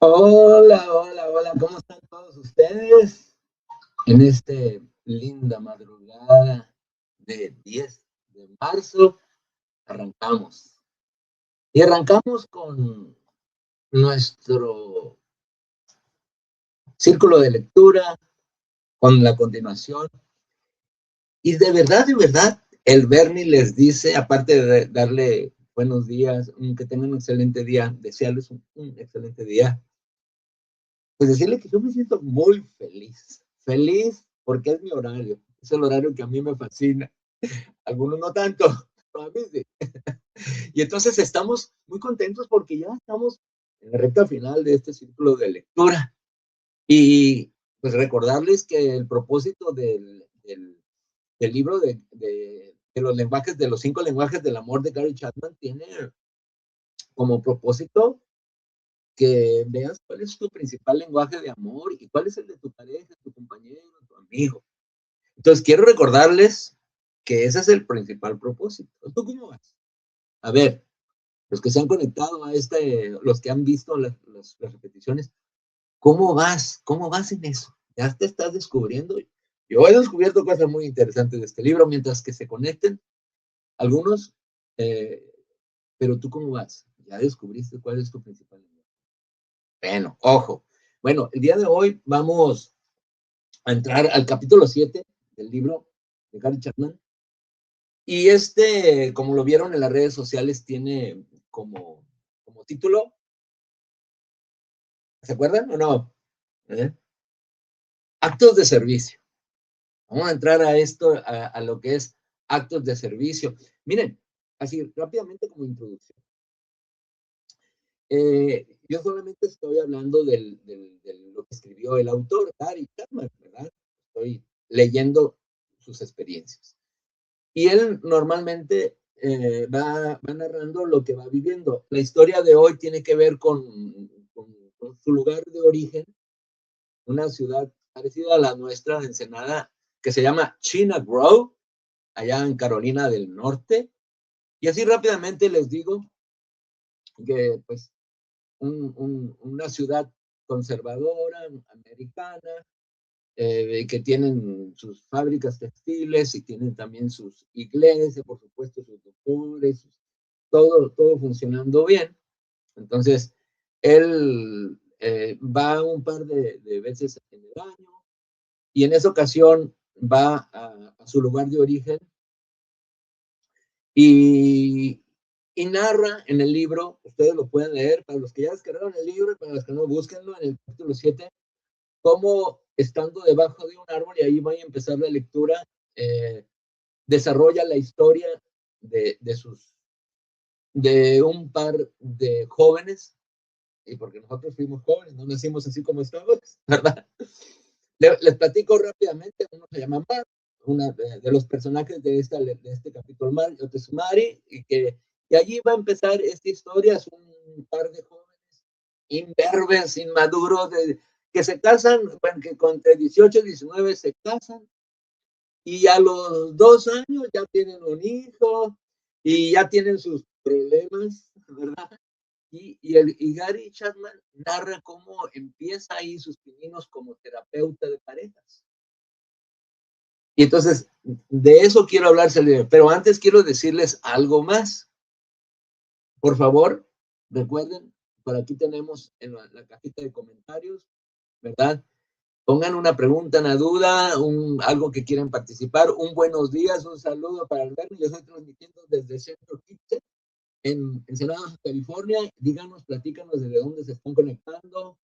Hola, hola, hola, ¿cómo están todos ustedes? En esta linda madrugada de 10 de marzo, arrancamos. Y arrancamos con nuestro círculo de lectura, con la continuación. Y de verdad, el Bernie les dice, aparte de darle buenos días, que tengan un excelente día, desearles un excelente día, pues decirle que yo me siento muy feliz. Feliz porque es mi horario. Es el horario que a mí me fascina. Algunos no tanto, pero a mí sí. Y entonces estamos muy contentos porque ya estamos en la recta final de este círculo de lectura. Y pues recordarles que el propósito del libro de los lenguajes, de los 5 lenguajes del amor de Gary Chapman, tiene como propósito que veas cuál es tu principal lenguaje de amor y cuál es el de tu pareja, tu compañero, tu amigo. Entonces, quiero recordarles que ese es el principal propósito. ¿Tú cómo vas? A ver, los que se han conectado a los que han visto las repeticiones, ¿cómo vas? ¿Cómo vas en eso? ¿Ya te estás descubriendo? Yo he descubierto cosas muy interesantes de este libro, mientras que se conecten algunos, eh, pero ¿tú cómo vas? ¿Ya descubriste cuál es tu principal lenguaje? Bueno, ojo. Bueno, el día de hoy vamos a entrar al capítulo 7 del libro de Gary Chapman. Y como lo vieron en las redes sociales, tiene como título, ¿se acuerdan o no? ¿Eh? Actos de servicio. Vamos a entrar a esto, a lo que es actos de servicio. Miren, así rápidamente como introducción. Yo solamente estoy hablando de lo que escribió el autor, Gary Chapman, ¿verdad? Estoy leyendo sus experiencias. Y él normalmente va narrando lo que va viviendo. La historia de hoy tiene que ver con su lugar de origen, una ciudad parecida a la nuestra, de Ensenada, que se llama China Grove, allá en Carolina del Norte. Y así rápidamente les digo que pues una ciudad conservadora, americana, que tienen sus fábricas textiles y tienen también sus iglesias, por supuesto, sus doctores, todo funcionando bien. Entonces, él va un par de veces en el año y en esa ocasión va a su lugar de origen y, y narra en el libro, ustedes lo pueden leer, para los que ya descargaron el libro y para los que no, búsquenlo en el capítulo 7, cómo estando debajo de un árbol, y ahí va a empezar la lectura, desarrolla la historia de de un par de jóvenes, y porque nosotros fuimos jóvenes, no nacimos así como estamos, ¿verdad? Les platico rápidamente, uno se llama Mark, una de los personajes de este capítulo, Mark, otro es Mari, y allí va a empezar esta historia, es un par de jóvenes imberbes, inmaduros, que se casan, bueno, que con 18 y 19 se casan, y a los 2 años ya tienen un hijo, y ya tienen sus problemas, ¿verdad? Y Gary Chapman narra cómo empieza ahí sus pininos como terapeuta de parejas. Y entonces, de eso quiero hablarse, pero antes quiero decirles algo más. Por favor, recuerden, por aquí tenemos en la cajita de comentarios, ¿verdad? Pongan una pregunta, una duda, algo que quieran participar, un buenos días, un saludo para Alberto. Yo estoy transmitiendo desde Centro Kitchen en Ensenada, California. Díganos, platícanos desde dónde se están conectando.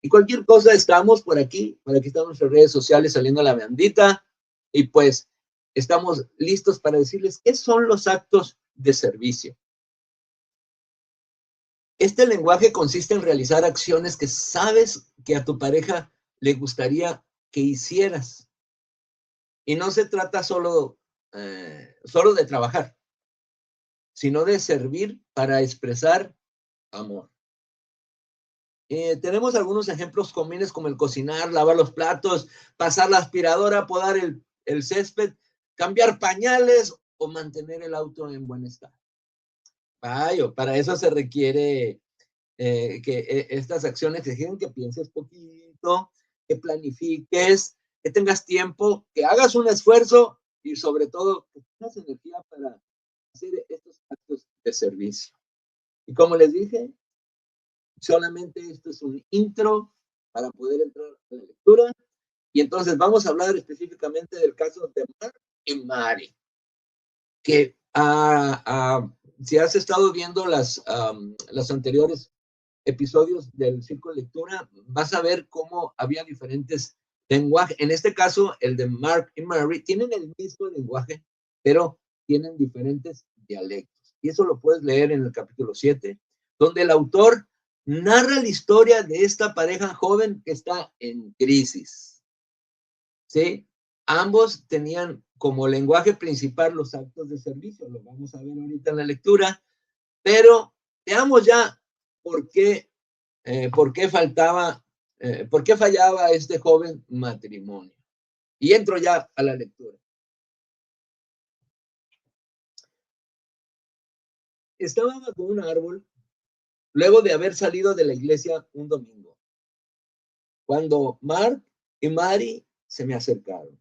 Y cualquier cosa, estamos por aquí están nuestras redes sociales saliendo a la bandita. Y pues estamos listos para decirles qué son los actos de servicio. Este lenguaje consiste en realizar acciones que sabes que a tu pareja le gustaría que hicieras. Y no se trata solo de trabajar, sino de servir para expresar amor. Tenemos algunos ejemplos comunes como el cocinar, lavar los platos, pasar la aspiradora, podar el césped, cambiar pañales o mantener el auto en buen estado. Para eso se requiere estas acciones exigen que pienses poquito, que planifiques, que tengas tiempo, que hagas un esfuerzo y sobre todo que tengas energía para hacer estos actos de servicio. Y como les dije, solamente esto es un intro para poder entrar a la lectura. Y entonces vamos a hablar específicamente del caso de Mark y Mary, que si has estado viendo las anteriores episodios del Círculo de Lectura, vas a ver cómo había diferentes lenguajes. En este caso, el de Mark y Mary tienen el mismo lenguaje, pero tienen diferentes dialectos. Y eso lo puedes leer en el capítulo 7, donde el autor narra la historia de esta pareja joven que está en crisis. ¿Sí? Ambos tenían como lenguaje principal los actos de servicio, lo vamos a ver ahorita en la lectura, pero veamos ya por qué por qué fallaba este joven matrimonio. Y entro ya a la lectura. Estaba bajo un árbol luego de haber salido de la iglesia un domingo, cuando Mark y Mary se me acercaron.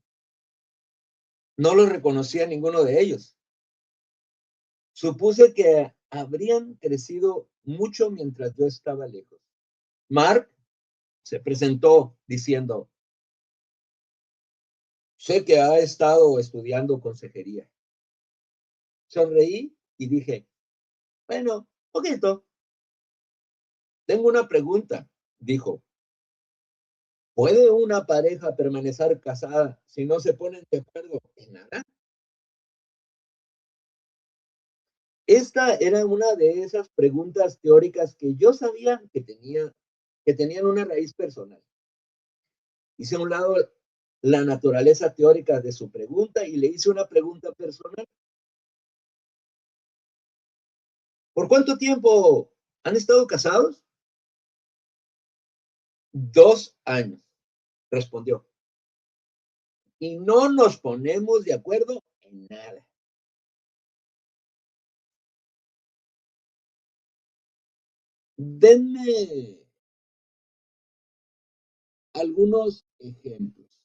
No los reconocía ninguno de ellos. Supuse que habrían crecido mucho mientras yo estaba lejos. Mark se presentó diciendo: sé que ha estado estudiando consejería. Sonreí y dije: bueno, poquito. Tengo una pregunta, dijo. ¿Puede una pareja permanecer casada si no se ponen de acuerdo en nada? Esta era una de esas preguntas teóricas que yo sabía que tenían una raíz personal. Hice a un lado la naturaleza teórica de su pregunta y le hice una pregunta personal. ¿Por cuánto tiempo han estado casados? 2 años, respondió. Y no nos ponemos de acuerdo en nada. Denme algunos ejemplos.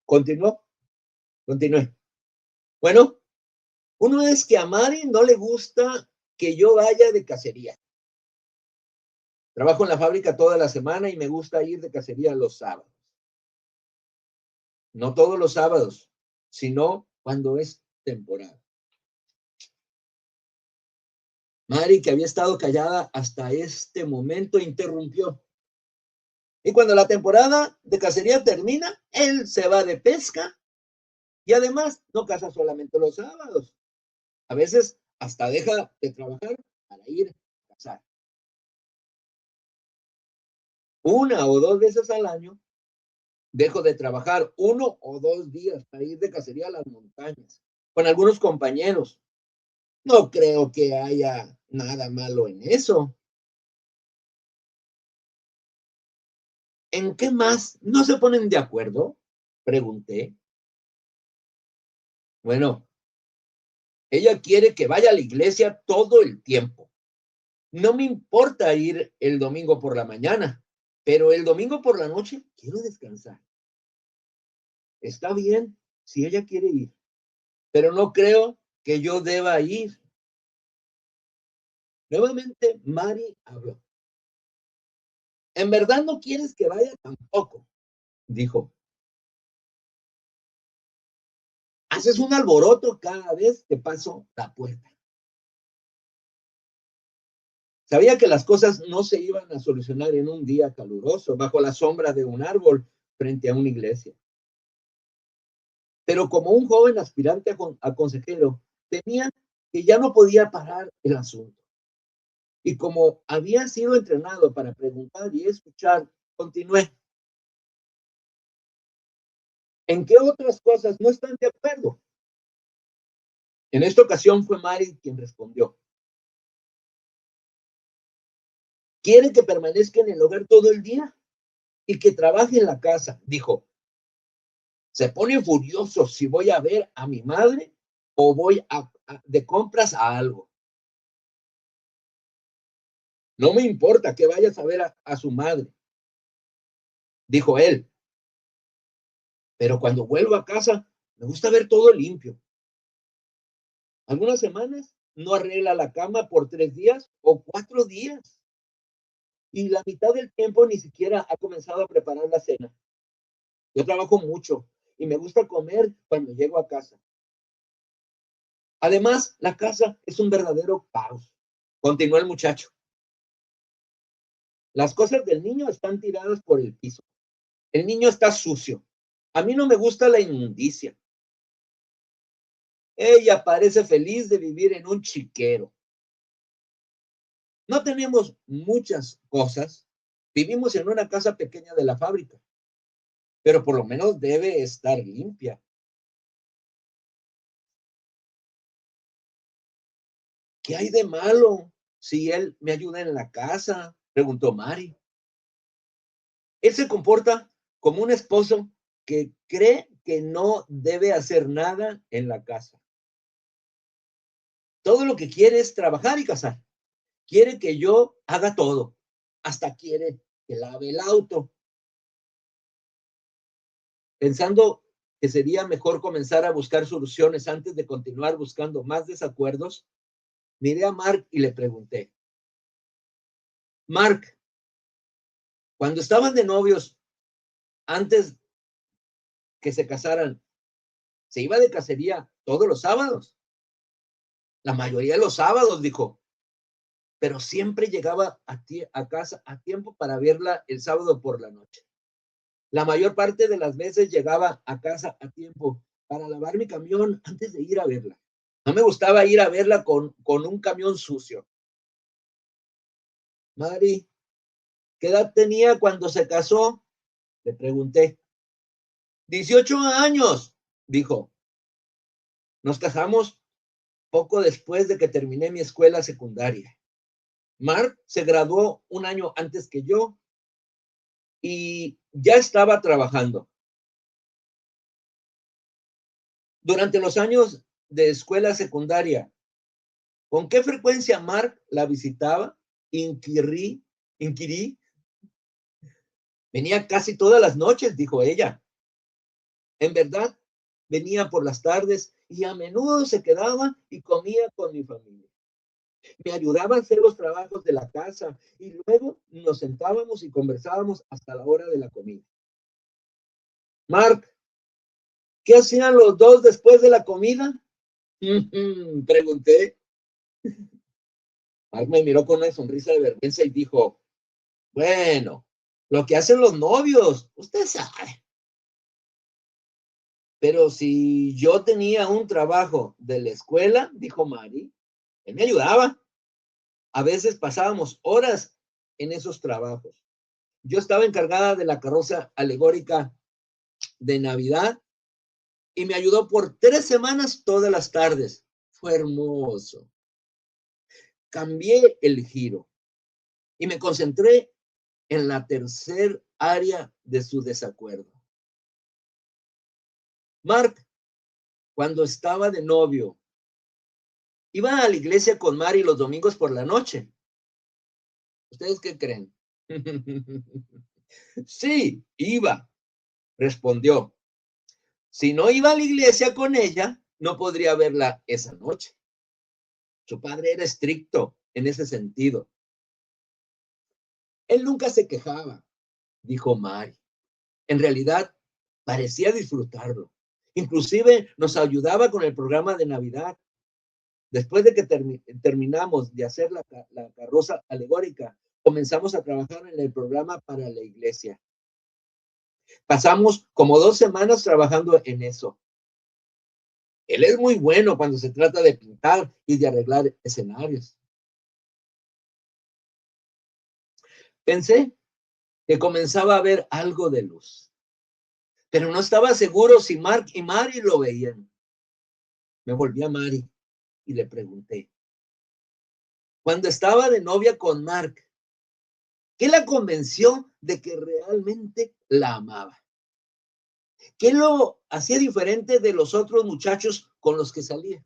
Continué. Bueno, uno es que a Mari no le gusta que yo vaya de cacería. Trabajo en la fábrica toda la semana y me gusta ir de cacería los sábados. No todos los sábados, sino cuando es temporada. Mari, que había estado callada hasta este momento, interrumpió. Y cuando la temporada de cacería termina, él se va de pesca y además no caza solamente los sábados. A veces hasta deja de trabajar para ir a cazar. 1 o 2 veces al año dejo de trabajar 1 o 2 días para ir de cacería a las montañas con algunos compañeros. No creo que haya nada malo en eso. ¿En qué más no se ponen de acuerdo? Pregunté. Bueno, ella quiere que vaya a la iglesia todo el tiempo. No me importa ir el domingo por la mañana, pero el domingo por la noche quiero descansar. Está bien si ella quiere ir, pero no creo que yo deba ir. Nuevamente, Mari habló. En verdad no quieres que vaya tampoco, dijo. Haces un alboroto cada vez que paso la puerta. Sabía que las cosas no se iban a solucionar en un día caluroso, bajo la sombra de un árbol, frente a una iglesia. Pero como un joven aspirante a consejero, temía que ya no podía parar el asunto. Y como había sido entrenado para preguntar y escuchar, continué. ¿En qué otras cosas no están de acuerdo? En esta ocasión fue Mari quien respondió. Quiere que permanezca en el hogar todo el día y que trabaje en la casa, dijo. Se pone furioso si voy a ver a mi madre o voy de compras a algo. No me importa que vayas a ver a su madre, dijo él. Pero cuando vuelvo a casa, me gusta ver todo limpio. Algunas semanas no arregla la cama por 3 días o 4 días. Y la mitad del tiempo ni siquiera ha comenzado a preparar la cena. Yo trabajo mucho y me gusta comer cuando llego a casa. Además, la casa es un verdadero caos, continuó el muchacho. Las cosas del niño están tiradas por el piso. El niño está sucio. A mí no me gusta la inmundicia. Ella parece feliz de vivir en un chiquero. No tenemos muchas cosas. Vivimos en una casa pequeña de la fábrica, pero por lo menos debe estar limpia. ¿Qué hay de malo si él me ayuda en la casa?, preguntó Mari. Él se comporta como un esposo que cree que no debe hacer nada en la casa. Todo lo que quiere es trabajar y casar. Quiere que yo haga todo. Hasta quiere que lave el auto. Pensando que sería mejor comenzar a buscar soluciones antes de continuar buscando más desacuerdos, miré a Mark y le pregunté: Mark, cuando estaban de novios, antes que se casaran, ¿se iba de cacería todos los sábados? La mayoría de los sábados, dijo, pero siempre llegaba a casa a tiempo para verla el sábado por la noche. La mayor parte de las veces llegaba a casa a tiempo para lavar mi camión antes de ir a verla. No me gustaba ir a verla con un camión sucio. Mari, ¿qué edad tenía cuando se casó?, le pregunté. 18 años, dijo. Nos casamos poco después de que terminé mi escuela secundaria. Mark se graduó un año antes que yo y ya estaba trabajando. Durante los años de escuela secundaria, ¿con qué frecuencia Mark la visitaba? Inquirí. Venía casi todas las noches, dijo ella. En verdad, venía por las tardes y a menudo se quedaba y comía con mi familia. Me ayudaba a hacer los trabajos de la casa y luego nos sentábamos y conversábamos hasta la hora de la comida. Mark, ¿qué hacían los dos después de la comida? Pregunté. Mark me miró con una sonrisa de vergüenza y dijo: bueno, lo que hacen los novios, usted sabe. Pero si yo tenía un trabajo de la escuela, dijo Mari, él me ayudaba. A veces pasábamos horas en esos trabajos. Yo estaba encargada de la carroza alegórica de Navidad y me ayudó por 3 semanas todas las tardes. Fue hermoso. Cambié el giro y me concentré en la tercer área de su desacuerdo. Mark, cuando estaba de novio, iba a la iglesia con Mari los domingos por la noche. ¿Ustedes qué creen? Sí, iba, respondió. Si no iba a la iglesia con ella, no podría verla esa noche. Su padre era estricto en ese sentido. Él nunca se quejaba, dijo Mari. En realidad, parecía disfrutarlo. Inclusive nos ayudaba con el programa de Navidad. Después de que terminamos de hacer la carroza alegórica, comenzamos a trabajar en el programa para la iglesia. Pasamos como 2 semanas trabajando en eso. Él es muy bueno cuando se trata de pintar y de arreglar escenarios. Pensé que comenzaba a ver algo de luz, pero no estaba seguro si Mark y Mari lo veían. Me volví a Mari y le pregunté: cuando estaba de novia con Mark, ¿qué la convenció de que realmente la amaba? ¿Qué lo hacía diferente de los otros muchachos con los que salía.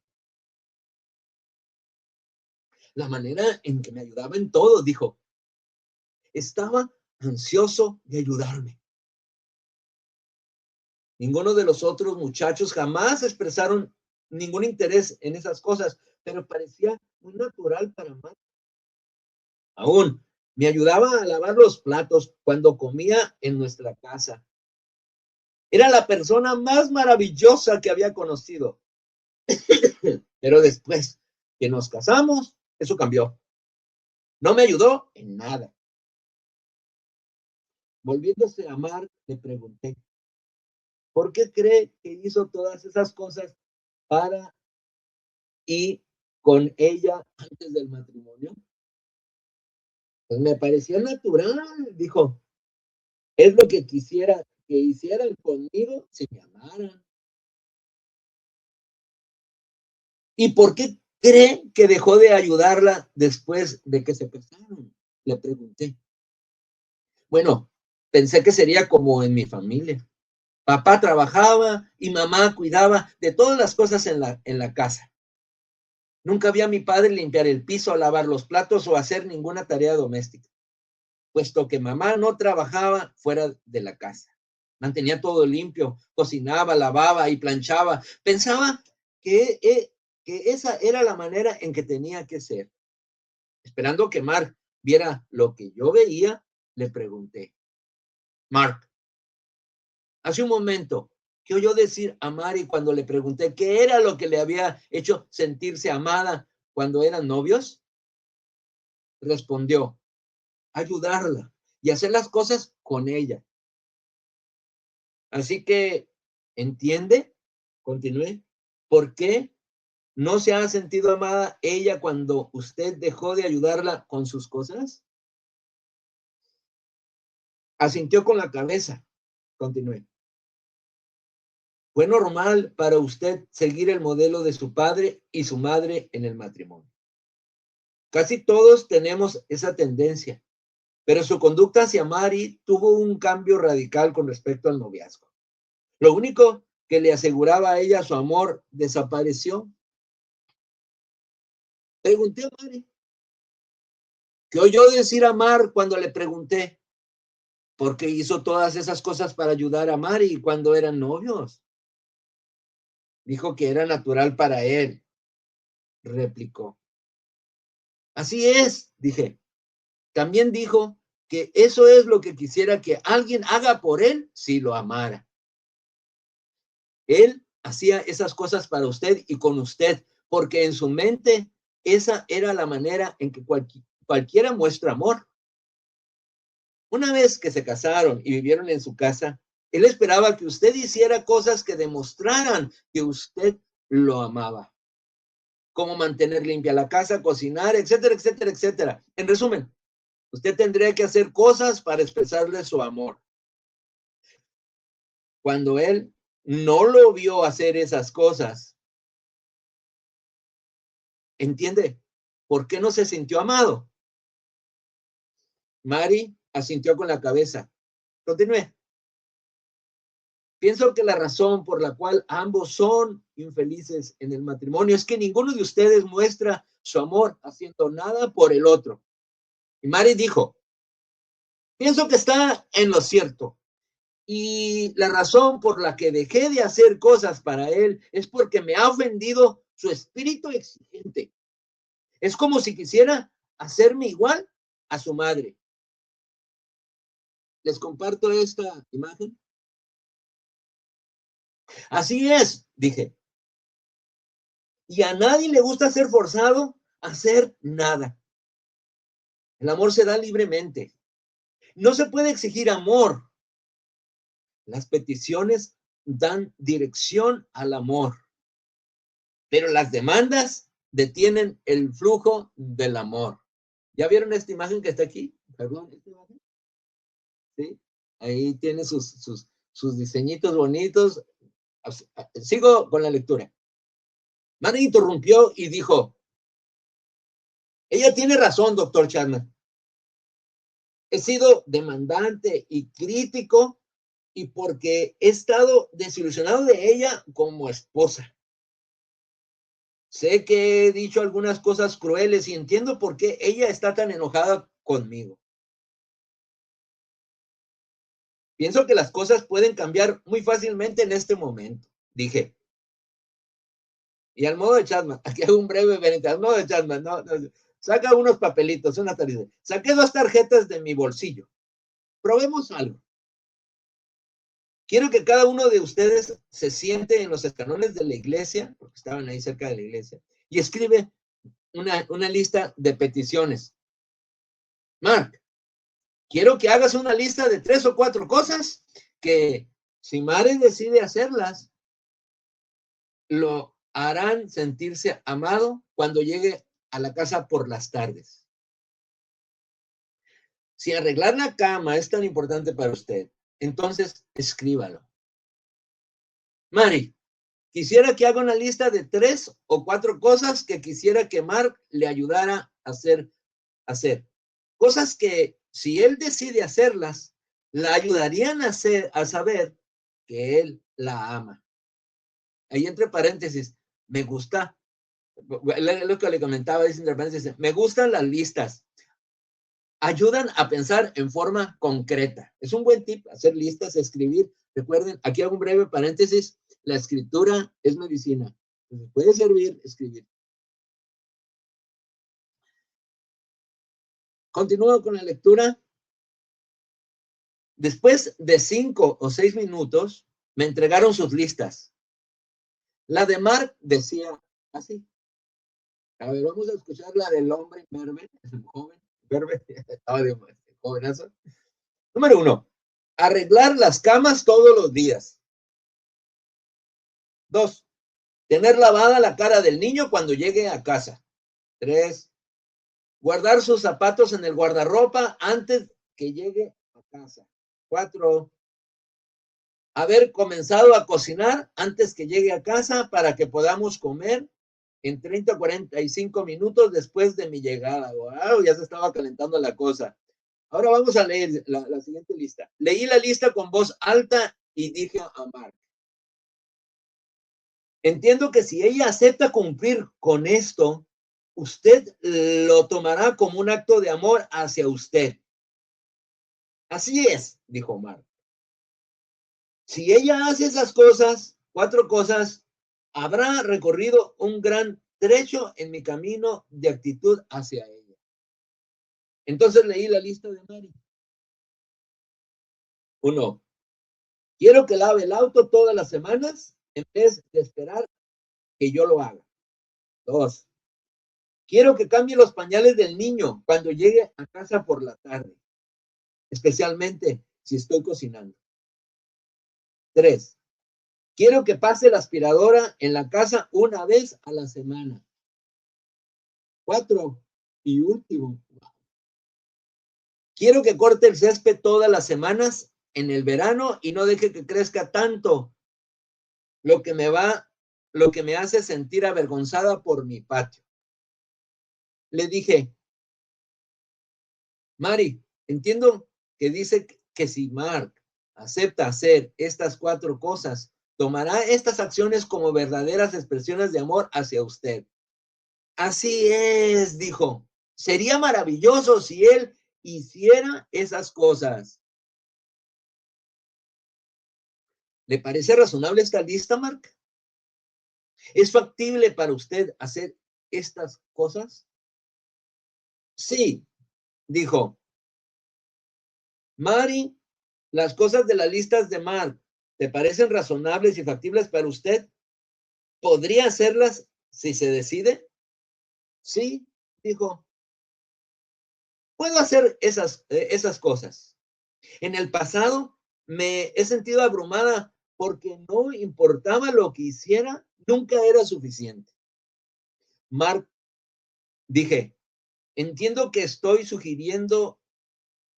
La manera en que me ayudaba en todo, dijo. Estaba ansioso de ayudarme. Ninguno de los otros muchachos jamás expresaron ningún interés en esas cosas, pero parecía muy natural para Mark. Aún me ayudaba a lavar los platos cuando comía en nuestra casa. Era la persona más maravillosa que había conocido. Pero después que nos casamos, eso cambió. No me ayudó en nada. Volviéndose a Mark, le pregunté, ¿por qué cree que hizo todas esas cosas para y con ella antes del matrimonio? Pues me parecía natural, dijo. Es lo que quisiera que hicieran conmigo si me amaran. ¿Y por qué cree que dejó de ayudarla después de que se casaron? Le pregunté. Bueno, pensé que sería como en mi familia. Papá trabajaba y mamá cuidaba de todas las cosas en la casa. Nunca vi a mi padre limpiar el piso, lavar los platos o hacer ninguna tarea doméstica, puesto que mamá no trabajaba fuera de la casa. Mantenía todo limpio, cocinaba, lavaba y planchaba. Pensaba que esa era la manera en que tenía que ser. Esperando que Mark viera lo que yo veía, le pregunté, Mark, hace un momento, ¿qué oyó decir a Mari cuando le pregunté qué era lo que le había hecho sentirse amada cuando eran novios? Respondió, ayudarla y hacer las cosas con ella. Así que, ¿entiende? Continué. ¿Por qué no se ha sentido amada ella cuando usted dejó de ayudarla con sus cosas? Asintió con la cabeza. Continué. Fue normal para usted seguir el modelo de su padre y su madre en el matrimonio. Casi todos tenemos esa tendencia, pero su conducta hacia Mari tuvo un cambio radical con respecto al noviazgo. Lo único que le aseguraba a ella su amor desapareció. Pregunté a Mari, ¿qué oyó decir a Mar cuando le pregunté por qué hizo todas esas cosas para ayudar a Mari cuando eran novios? Dijo que era natural para él, replicó. Así es, dije. También dijo que eso es lo que quisiera que alguien haga por él si lo amara. Él hacía esas cosas para usted y con usted, porque en su mente esa era la manera en que cualquiera muestra amor. Una vez que se casaron y vivieron en su casa, él esperaba que usted hiciera cosas que demostraran que usted lo amaba, como mantener limpia la casa, cocinar, etcétera, etcétera, etcétera. En resumen, usted tendría que hacer cosas para expresarle su amor. Cuando él no lo vio hacer esas cosas, ¿entiende? ¿Por qué no se sintió amado? Mari asintió con la cabeza. Continúe. Pienso que la razón por la cual ambos son infelices en el matrimonio es que ninguno de ustedes muestra su amor haciendo nada por el otro. Y Mari dijo, pienso que está en lo cierto. Y la razón por la que dejé de hacer cosas para él es porque me ha ofendido su espíritu exigente. Es como si quisiera hacerme igual a su madre. Les comparto esta imagen. Así es, dije. Y a nadie le gusta ser forzado a hacer nada. El amor se da libremente. No se puede exigir amor. Las peticiones dan dirección al amor, pero las demandas detienen el flujo del amor. ¿Ya vieron esta imagen que está aquí? Perdón, esta imagen. ¿Sí? Ahí tiene sus diseñitos bonitos. Sigo con la lectura. Mari interrumpió y dijo, ella tiene razón, doctor Chapman. He sido demandante y crítico y porque he estado desilusionado de ella como esposa. Sé que he dicho algunas cosas crueles y entiendo por qué ella está tan enojada conmigo. Pienso que las cosas pueden cambiar muy fácilmente en este momento, dije. Y al modo de Chapman, aquí hago un breve Benito, al modo de Chapman, saca unos papelitos, una tarjeta. Saqué 2 tarjetas de mi bolsillo. Probemos algo. Quiero que cada uno de ustedes se siente en los escalones de la iglesia, porque estaban ahí cerca de la iglesia, y escribe una lista de peticiones. Mark, quiero que hagas una lista de 3 o 4 cosas que si Mare decide hacerlas, lo harán sentirse amado cuando llegue a la casa por las tardes. Si arreglar la cama es tan importante para usted, entonces escríbalo. Mari, quisiera que haga una lista de 3 o 4 cosas que quisiera que Mark le ayudara a hacer. Cosas que si él decide hacerlas, la ayudarían a saber que él la ama. Ahí entre paréntesis, me gusta, lo que le comentaba, dice entre paréntesis, me gustan las listas. Ayudan a pensar en forma concreta. Es un buen tip hacer listas, escribir. Recuerden, aquí hago un breve paréntesis, la escritura es medicina. Entonces, puede servir escribir. Continúo con la lectura. Después de 5 o 6 minutos, me entregaron sus listas. La de Mark decía así. A ver, vamos a escuchar la del hombre imberbe, joven, imberbe, estaba de jovenazo. Número 1, arreglar las camas todos los días. 2, tener lavada la cara del niño cuando llegue a casa. 3, guardar sus zapatos en el guardarropa antes que llegue a casa. 4, haber comenzado a cocinar antes que llegue a casa para que podamos comer en 30 o 45 minutos después de mi llegada. Wow, ya se estaba calentando la cosa. Ahora vamos a leer la siguiente lista. Leí la lista con voz alta y dije a Mark, entiendo que si ella acepta cumplir con esto, usted lo tomará como un acto de amor hacia usted. Así es, dijo Mark. Si ella hace esas cosas, 4 cosas, habrá recorrido un gran trecho en mi camino de actitud hacia ella. Entonces leí la lista de Mari. 1, quiero que lave el auto todas las semanas en vez de esperar que yo lo haga. 2, quiero que cambie los pañales del niño cuando llegue a casa por la tarde, especialmente si estoy cocinando. 3, quiero que pase la aspiradora en la casa una vez a la semana. 4, y último, quiero que corte el césped todas las semanas en el verano y no deje que crezca tanto, lo que me hace sentir avergonzada por mi patio. Le dije, Mari, entiendo que dice que si Mark acepta hacer estas 4 cosas, tomará estas acciones como verdaderas expresiones de amor hacia usted. Así es, dijo. Sería maravilloso si él hiciera esas cosas. ¿Le parece razonable esta lista, Mark? ¿Es factible para usted hacer estas cosas? Sí, dijo. Mari, las cosas de las listas de Mark, ¿te parecen razonables y factibles para usted? ¿Podría hacerlas si se decide? Sí, dijo. Puedo hacer esas cosas. En el pasado me he sentido abrumada porque no importaba lo que hiciera, nunca era suficiente. Mark, dije, entiendo que estoy sugiriendo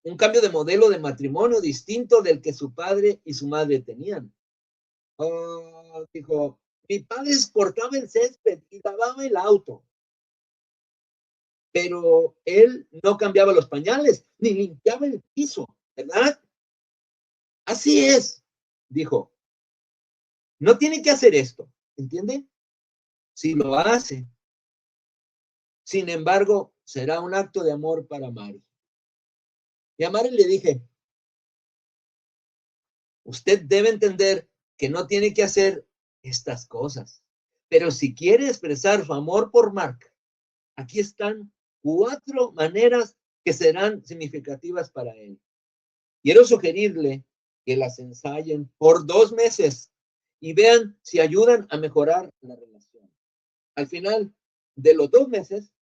un cambio de modelo de matrimonio distinto del que su padre y su madre tenían. Dijo, mi padre cortaba el césped y lavaba el auto, pero él no cambiaba los pañales ni limpiaba el piso, ¿verdad? Así es, dijo. No tiene que hacer esto, ¿entiende? si lo hace. Sin embargo, será un acto de amor para Mari. Y a Mari le dije, usted debe entender que no tiene que hacer estas cosas. Pero si quiere expresar su amor por Mark, aquí están 4 maneras que serán significativas para él. Quiero sugerirle que las ensayen por 2 meses y vean si ayudan a mejorar la relación. Al final de los 2 meses,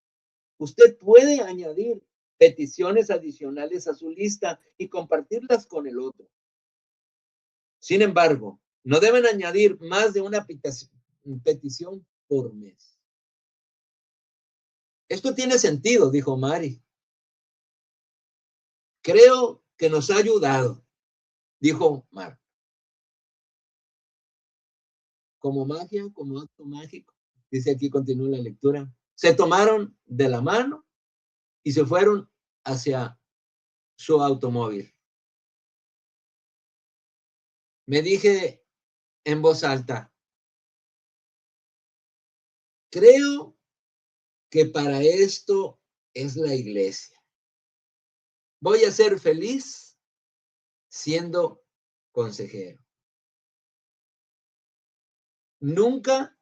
usted puede añadir peticiones adicionales a su lista y compartirlas con el otro. Sin embargo, no deben añadir más de una petición por mes. Esto tiene sentido, dijo Mari. Creo que nos ha ayudado, dijo Mark. Como magia, como acto mágico, dice aquí, continúa la lectura. Se tomaron de la mano y se fueron hacia su automóvil. Me dije en voz alta, creo que para esto es la iglesia. Voy a ser feliz siendo consejero. Nunca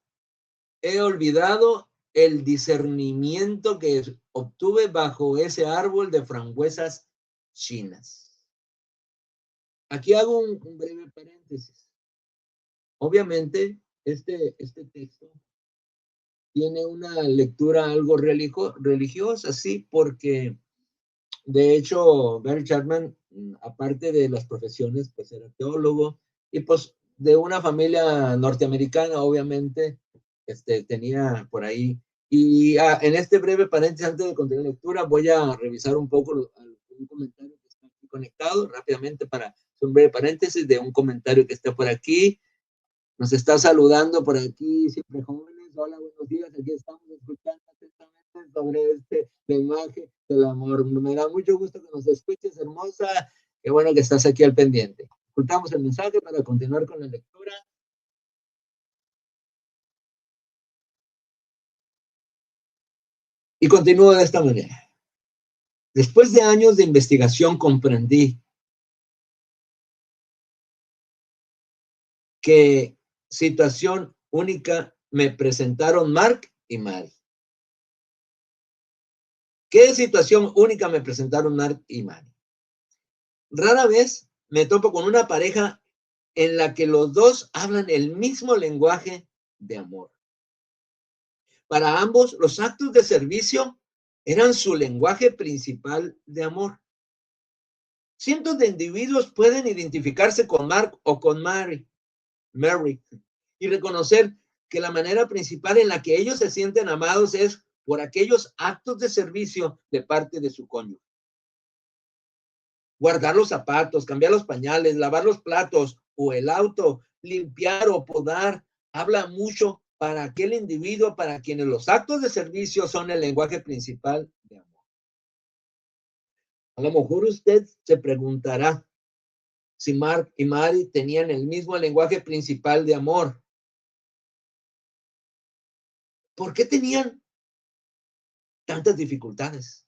he olvidado el discernimiento que obtuve bajo ese árbol de frambuesas chinas. Aquí hago un breve paréntesis. Obviamente, este texto tiene una lectura algo religiosa, sí, porque de hecho, Gary Chapman, aparte de las profesiones, pues era teólogo y pues de una familia norteamericana, obviamente, tenía por ahí. Y en este breve paréntesis, antes de continuar la lectura, voy a revisar un poco un comentario que está aquí conectado rápidamente para hacer un breve paréntesis de un comentario que está por aquí. Nos está saludando por aquí, siempre jóvenes. Hola, buenos días. Aquí estamos escuchando atentamente sobre este lenguaje del amor. Me da mucho gusto que nos escuches, hermosa. Qué bueno que estás aquí al pendiente. Escuchamos el mensaje para continuar con la lectura. Y continúo de esta manera. Después de años de investigación comprendí qué situación única me presentaron Mark y Mari. ¿Qué situación única me presentaron Mark y Mari? Rara vez me topo con una pareja en la que los dos hablan el mismo lenguaje de amor. Para ambos, los actos de servicio eran su lenguaje principal de amor. Cientos de individuos pueden identificarse con Mark o con Mary, y reconocer que la manera principal en la que ellos se sienten amados es por aquellos actos de servicio de parte de su cónyuge. Guardar los zapatos, cambiar los pañales, lavar los platos o el auto, limpiar o podar, habla mucho para aquel individuo para quienes los actos de servicio son el lenguaje principal de amor. A lo mejor usted se preguntará si Mark y Mary tenían el mismo lenguaje principal de amor. ¿Por qué tenían tantas dificultades?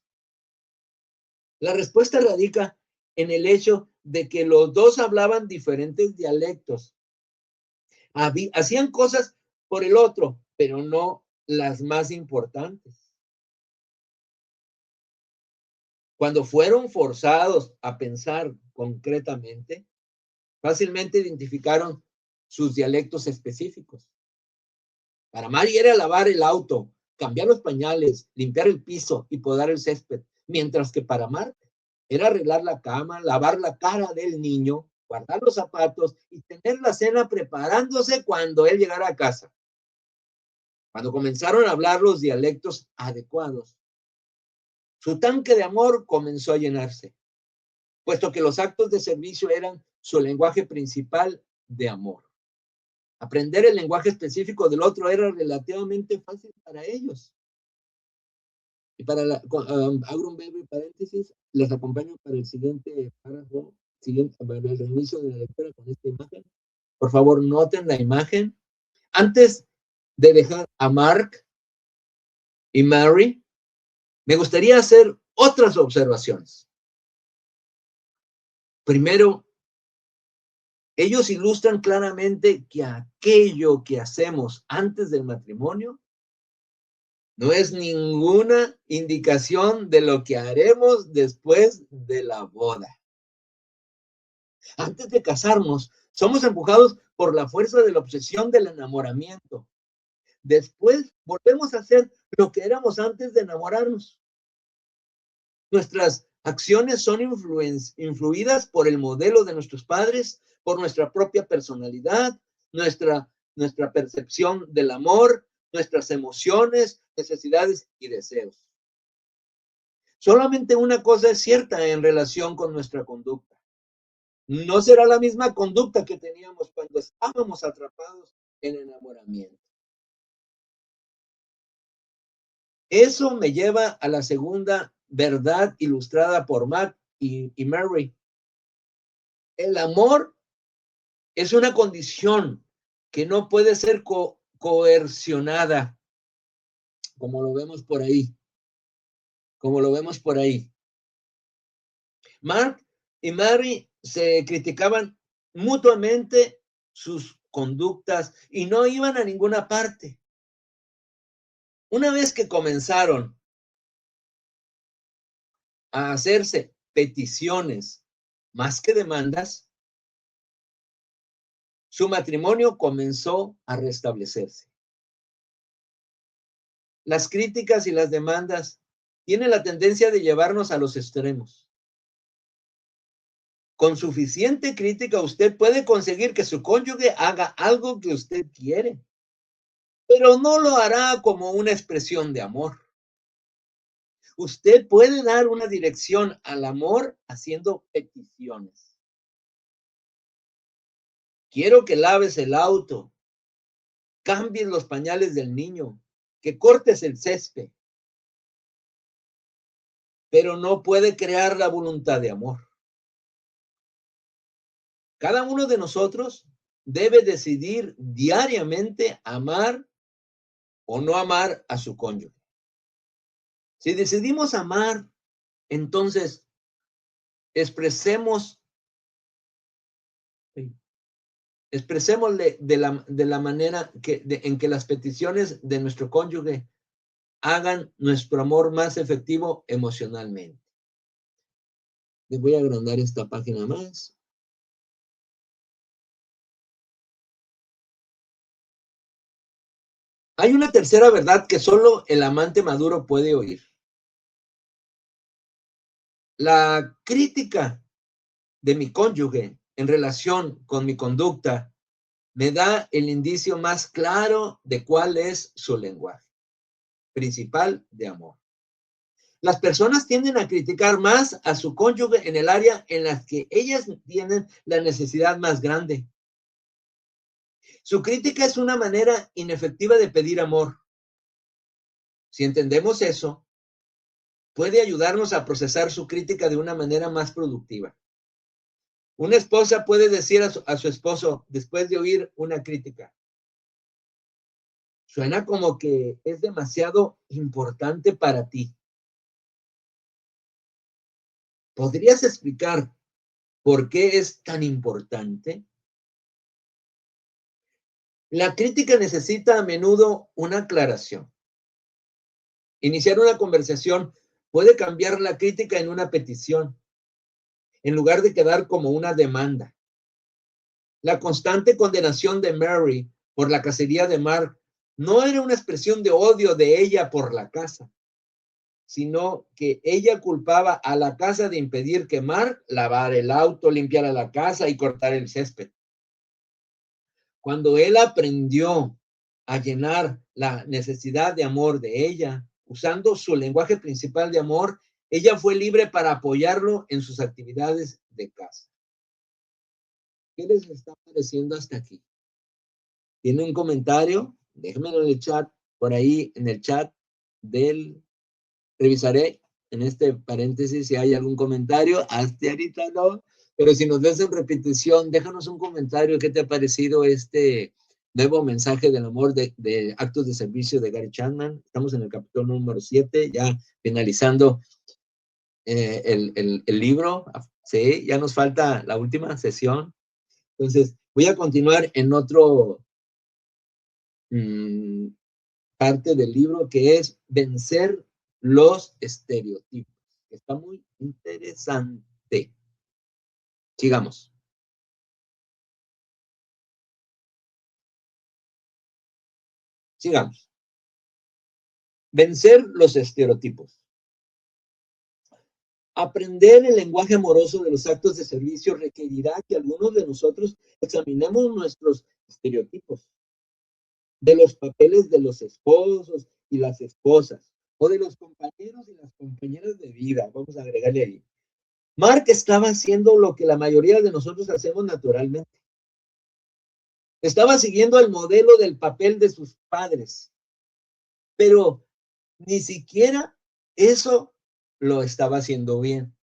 La respuesta radica en el hecho de que los dos hablaban diferentes dialectos. Hacían cosas por el otro, pero no las más importantes. Cuando fueron forzados a pensar concretamente, fácilmente identificaron sus dialectos específicos. Para Mari era lavar el auto, cambiar los pañales, limpiar el piso y podar el césped, mientras que para Mark era arreglar la cama, lavar la cara del niño, guardar los zapatos y tener la cena preparándose cuando él llegara a casa. Cuando comenzaron a hablar los dialectos adecuados, su tanque de amor comenzó a llenarse, puesto que los actos de servicio eran su lenguaje principal de amor. Aprender el lenguaje específico del otro era relativamente fácil para ellos. Y abro un breve paréntesis, les acompaño para el siguiente párrafo, para el inicio de la lectura con esta imagen. Por favor, noten la imagen. Antes de dejar a Mark y Mary, me gustaría hacer otras observaciones. Primero, ellos ilustran claramente que aquello que hacemos antes del matrimonio no es ninguna indicación de lo que haremos después de la boda. Antes de casarnos, somos empujados por la fuerza de la obsesión del enamoramiento. Después volvemos a hacer lo que éramos antes de enamorarnos. Nuestras acciones son influidas por el modelo de nuestros padres, por nuestra propia personalidad, nuestra percepción del amor, nuestras emociones, necesidades y deseos. Solamente una cosa es cierta en relación con nuestra conducta. No será la misma conducta que teníamos cuando estábamos atrapados en enamoramiento. Eso me lleva a la segunda verdad ilustrada por Matt y Mary. El amor es una condición que no puede ser coercionada, como lo vemos por ahí. Mark y Mary se criticaban mutuamente sus conductas y no iban a ninguna parte. Una vez que comenzaron a hacerse peticiones más que demandas, su matrimonio comenzó a restablecerse. Las críticas y las demandas tienen la tendencia de llevarnos a los extremos. Con suficiente crítica usted puede conseguir que su cónyuge haga algo que usted quiere, pero no lo hará como una expresión de amor. Usted puede dar una dirección al amor haciendo peticiones. Quiero que laves el auto, cambies los pañales del niño, que cortes el césped, pero no puede crear la voluntad de amor. Cada uno de nosotros debe decidir diariamente amar o no amar a su cónyuge. Si decidimos amar, entonces expresémosle de la manera en que las peticiones de nuestro cónyuge hagan nuestro amor más efectivo emocionalmente. Les voy a agrandar esta página más. Hay una tercera verdad que solo el amante maduro puede oír. La crítica de mi cónyuge en relación con mi conducta me da el indicio más claro de cuál es su lenguaje principal de amor. Las personas tienden a criticar más a su cónyuge en el área en la que ellas tienen la necesidad más grande. Su crítica es una manera inefectiva de pedir amor. Si entendemos eso, puede ayudarnos a procesar su crítica de una manera más productiva. Una esposa puede decir a su esposo, después de oír una crítica, suena como que es demasiado importante para ti. ¿Podrías explicar por qué es tan importante? La crítica necesita a menudo una aclaración. Iniciar una conversación puede cambiar la crítica en una petición, en lugar de quedar como una demanda. La constante condenación de Mary por la cacería de Mark no era una expresión de odio de ella por la casa, sino que ella culpaba a la casa de impedir que Mark lavara el auto, limpiara la casa y cortara el césped. Cuando él aprendió a llenar la necesidad de amor de ella, usando su lenguaje principal de amor, ella fue libre para apoyarlo en sus actividades de casa. ¿Qué les está pareciendo hasta aquí? ¿Tiene un comentario? Déjenmelo en el chat, por ahí en el chat del... Revisaré en este paréntesis si hay algún comentario. Hasta ahorita no, pero si nos ves en repetición, déjanos un comentario. ¿Qué te ha parecido este Nuevo mensaje del amor de actos de servicio de Gary Chapman. Estamos en el capítulo número 7, ya finalizando el libro. Sí, ya nos falta la última sesión. Entonces, voy a continuar en otro parte del libro que es vencer los estereotipos. Está muy interesante. Sigamos. Sigamos. Vencer los estereotipos. Aprender el lenguaje amoroso de los actos de servicio requerirá que algunos de nosotros examinemos nuestros estereotipos de los papeles de los esposos y las esposas, o de los compañeros y las compañeras de vida. Vamos a agregarle ahí. Mark estaba haciendo lo que la mayoría de nosotros hacemos naturalmente. Estaba siguiendo el modelo del papel de sus padres, pero ni siquiera eso lo estaba haciendo bien.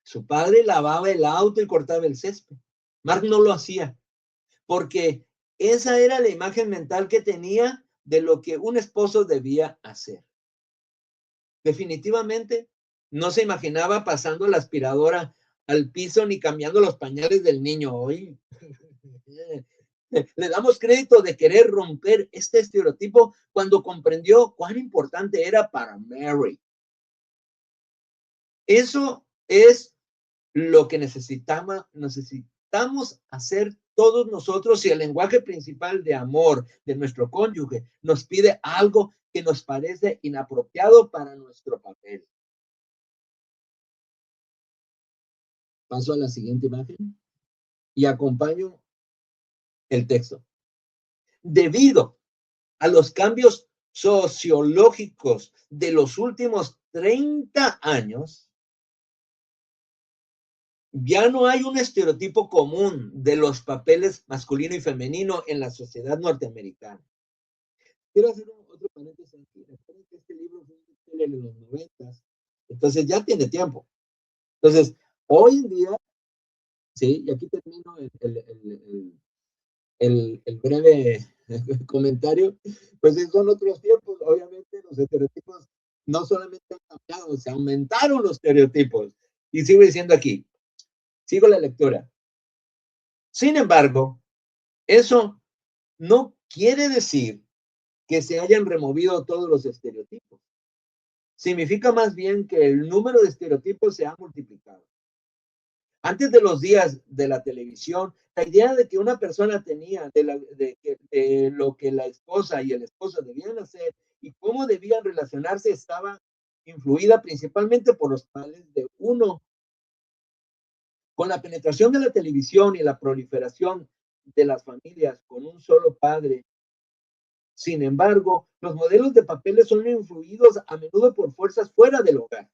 Su padre lavaba el auto y cortaba el césped. Mark no lo hacía, porque esa era la imagen mental que tenía de lo que un esposo debía hacer. Definitivamente no se imaginaba pasando la aspiradora al piso ni cambiando los pañales del niño. Hoy le damos crédito de querer romper este estereotipo cuando comprendió cuán importante era para Mary. Eso es lo que necesitamos hacer todos nosotros, si el lenguaje principal de amor de nuestro cónyuge nos pide algo que nos parece inapropiado para nuestro papel. Paso a la siguiente imagen y acompaño el texto. Debido a los cambios sociológicos de los últimos 30 años, ya no hay un estereotipo común de los papeles masculino y femenino en la sociedad norteamericana. Quiero hacer otro paréntesis aquí. Recuerden que este libro fue en los 90, entonces ya tiene tiempo. Entonces, hoy en día, sí, y aquí termino el breve comentario, pues son otros tiempos. Obviamente los estereotipos no solamente han cambiado, se aumentaron los estereotipos. Y sigo diciendo aquí, sigo la lectura. Sin embargo, eso no quiere decir que se hayan removido todos los estereotipos. Significa más bien que el número de estereotipos se ha multiplicado. Antes de los días de la televisión, la idea de que una persona tenía de lo que la esposa y el esposo debían hacer y cómo debían relacionarse estaba influida principalmente por los padres de uno. Con la penetración de la televisión y la proliferación de las familias con un solo padre, sin embargo, los modelos de papeles son influidos a menudo por fuerzas fuera del hogar.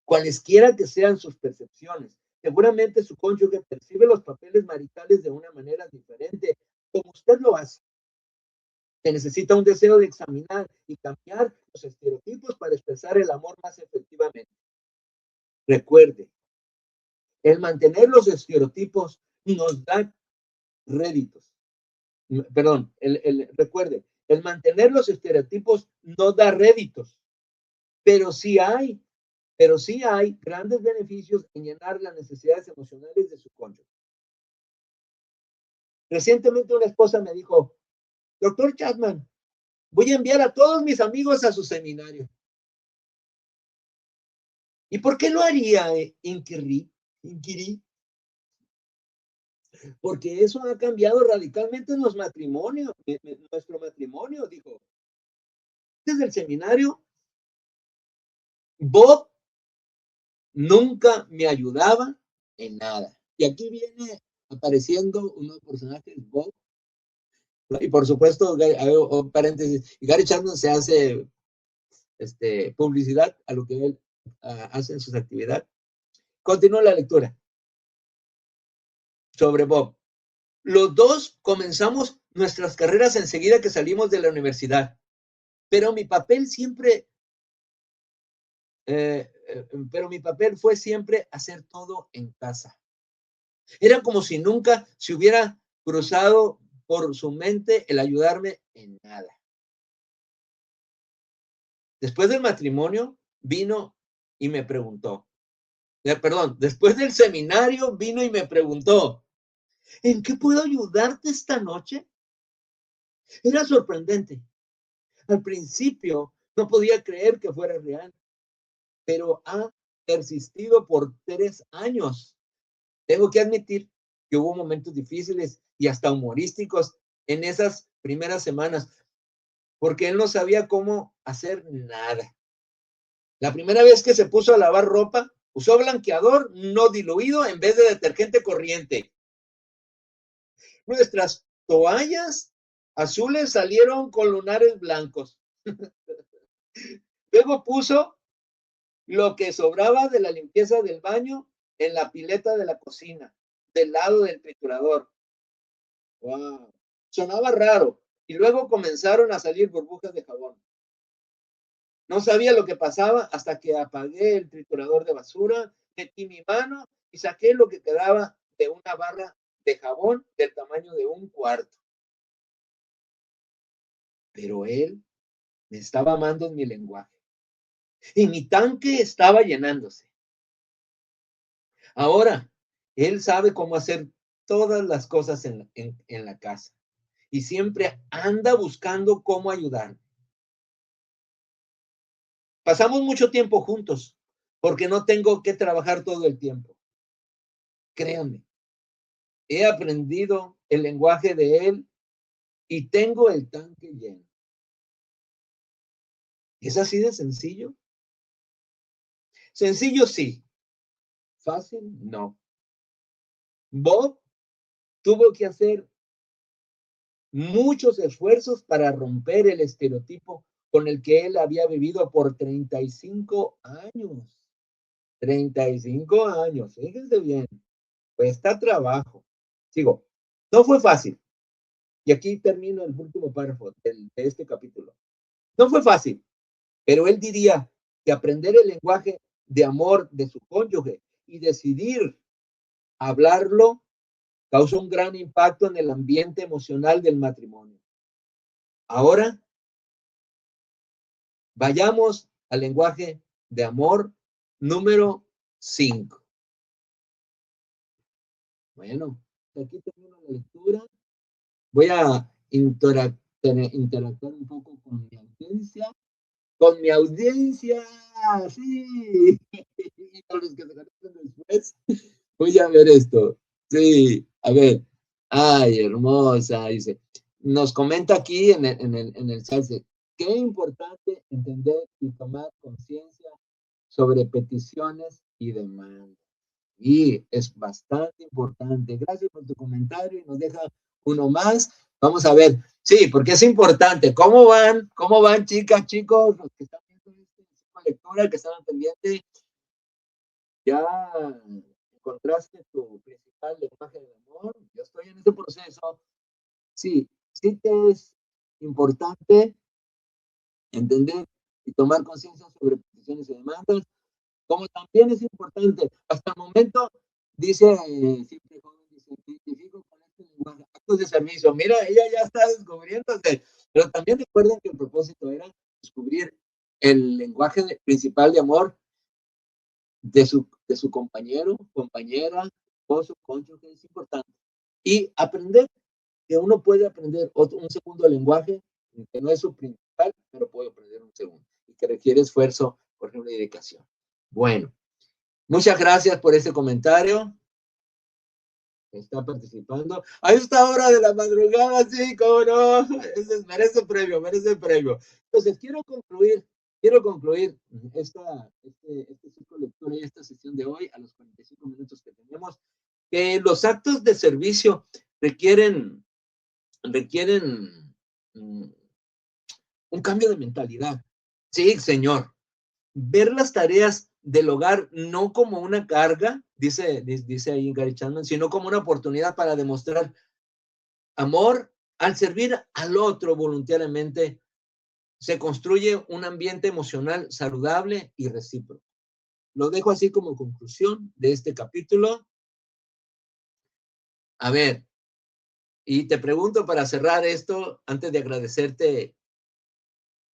Cualesquiera que sean sus percepciones, seguramente su cónyuge percibe los papeles maritales de una manera diferente, como usted lo hace. Se necesita un deseo de examinar y cambiar los estereotipos para expresar el amor más efectivamente. Recuerde, el mantener los estereotipos nos da réditos. Perdón, recuerde, el mantener los estereotipos no da réditos, pero sí hay grandes beneficios en llenar las necesidades emocionales de su cónyuge. Recientemente una esposa me dijo, doctor Chapman, voy a enviar a todos mis amigos a su seminario. ¿Y por qué lo haría, Inquirí? Porque eso ha cambiado radicalmente en los matrimonios, nuestro matrimonio, dijo. Desde el seminario, Bob nunca me ayudaba en nada. Y aquí viene apareciendo un nuevo personaje, Bob. Y por supuesto, paréntesis, Gary Chapman se hace publicidad a lo que él hace en sus actividades. Continúa la lectura sobre Bob. Los dos comenzamos nuestras carreras enseguida que salimos de la universidad, pero mi papel fue siempre hacer todo en casa. Era como si nunca se hubiera cruzado por su mente el ayudarme en nada. Después del matrimonio vino y me preguntó, después del seminario vino y me preguntó, ¿en qué puedo ayudarte esta noche? Era sorprendente. Al principio no podía creer que fuera real, pero ha persistido por 3 años. Tengo que admitir que hubo momentos difíciles y hasta humorísticos en esas primeras semanas, porque él no sabía cómo hacer nada. La primera vez que se puso a lavar ropa, usó blanqueador no diluido en vez de detergente corriente. Nuestras toallas azules salieron con lunares blancos. Luego puso lo que sobraba de la limpieza del baño en la pileta de la cocina, del lado del triturador. Wow. Sonaba raro. Y luego comenzaron a salir burbujas de jabón. No sabía lo que pasaba hasta que apagué el triturador de basura, metí mi mano y saqué lo que quedaba de una barra de jabón del tamaño de un cuarto. Pero él me estaba amando en mi lenguaje. Y mi tanque estaba llenándose. Ahora, él sabe cómo hacer todas las cosas en la casa. Y siempre anda buscando cómo ayudarme. Pasamos mucho tiempo juntos porque no tengo que trabajar todo el tiempo. Créanme, he aprendido el lenguaje de él y tengo el tanque lleno. ¿Es así de sencillo? Sencillo sí, fácil no. Bob tuvo que hacer muchos esfuerzos para romper el estereotipo con el que él había vivido por 35 años. 35 años, fíjense bien, cuesta trabajo. Sigo, no fue fácil. Y aquí termino el último párrafo de este capítulo. No fue fácil, pero él diría que aprender el lenguaje de amor de su cónyuge y decidir hablarlo causa un gran impacto en el ambiente emocional del matrimonio. Ahora, vayamos al lenguaje de amor número 5. Bueno, aquí termino la lectura. Voy a interactuar un poco con mi audiencia. Con mi audiencia, sí. Y con los que se conecten después, voy a ver esto. Sí, a ver. Ay, hermosa, dice. Nos comenta aquí en el chat, qué importante entender y tomar conciencia sobre peticiones y demandas. Y es bastante importante. Gracias por tu comentario y nos deja uno más. Vamos a ver. Sí, porque es importante. ¿Cómo van? ¿Cómo van, chicas, chicos? Los que están viendo esta lectura, que estaban pendientes. ¿Ya encontraste tu principal lenguaje de amor? Yo estoy en este proceso. Sí, sí que es importante entender y tomar conciencia sobre peticiones y demandas, como también es importante, hasta el momento, dice, siempre joven, dice, identifico con este lenguaje, actos de servicio. Mira, ella ya está descubriéndose, pero también recuerden que el propósito era descubrir el lenguaje principal de amor de su compañero, compañera, esposo, cónyuge, es importante. Y aprender que uno puede aprender un segundo lenguaje, que no es su principal, pero puede aprender un segundo, y que requiere esfuerzo, por ejemplo, y dedicación. Bueno, muchas gracias por este comentario. Está participando. A esta hora de la madrugada, sí, cómo no. Merece premio, merece premio. Entonces, quiero concluir este ciclo de lectura y esta sesión de hoy a los 45 minutos que tenemos, que los actos de servicio requieren un cambio de mentalidad. Sí, señor. Ver las tareas del hogar no como una carga, dice ahí Gary Chapman, sino como una oportunidad para demostrar amor al servir al otro voluntariamente. Se construye un ambiente emocional saludable y recíproco. Lo dejo así como conclusión de este capítulo. A ver, Y te pregunto para cerrar esto, antes de agradecerte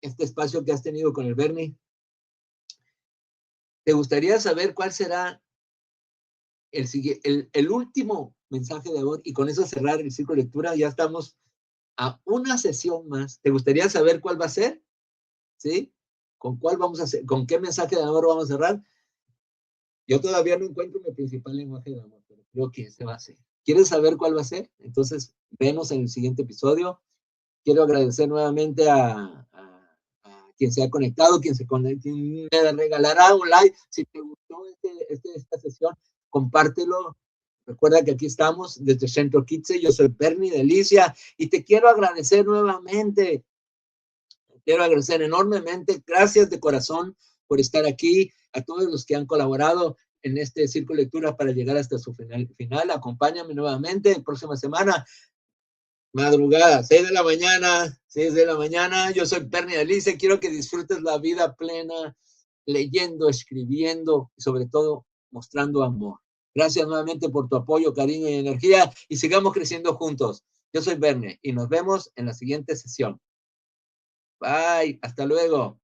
este espacio que has tenido con el Bernie, ¿te gustaría saber cuál será el último mensaje de amor? Y con eso cerrar el ciclo de lectura, ya estamos a una sesión más. ¿Te gustaría saber cuál va a ser? ¿Sí? ¿Con cuál vamos a hacer? ¿Con qué mensaje de amor vamos a cerrar? Yo todavía no encuentro mi principal lenguaje de amor, pero creo que ese va a ser. ¿Quieres saber cuál va a ser? Entonces, vemos en el siguiente episodio. Quiero agradecer nuevamente a quien se ha conectado, quien me regalará un like. Si te gustó esta sesión, compártelo. Recuerda que aquí estamos desde Centro Kitse. Yo soy Bernie Delicia y te quiero agradecer nuevamente. Quiero agradecer enormemente. Gracias de corazón por estar aquí. A todos los que han colaborado en este círculo de lectura para llegar hasta su final. Acompáñame nuevamente la próxima semana. Madrugada, 6 de la mañana, 6 de la mañana. Yo soy Bernie Alice. Quiero que disfrutes la vida plena, leyendo, escribiendo y sobre todo mostrando amor. Gracias nuevamente por tu apoyo, cariño y energía y sigamos creciendo juntos. Yo soy Bernie y nos vemos en la siguiente sesión. Bye, hasta luego.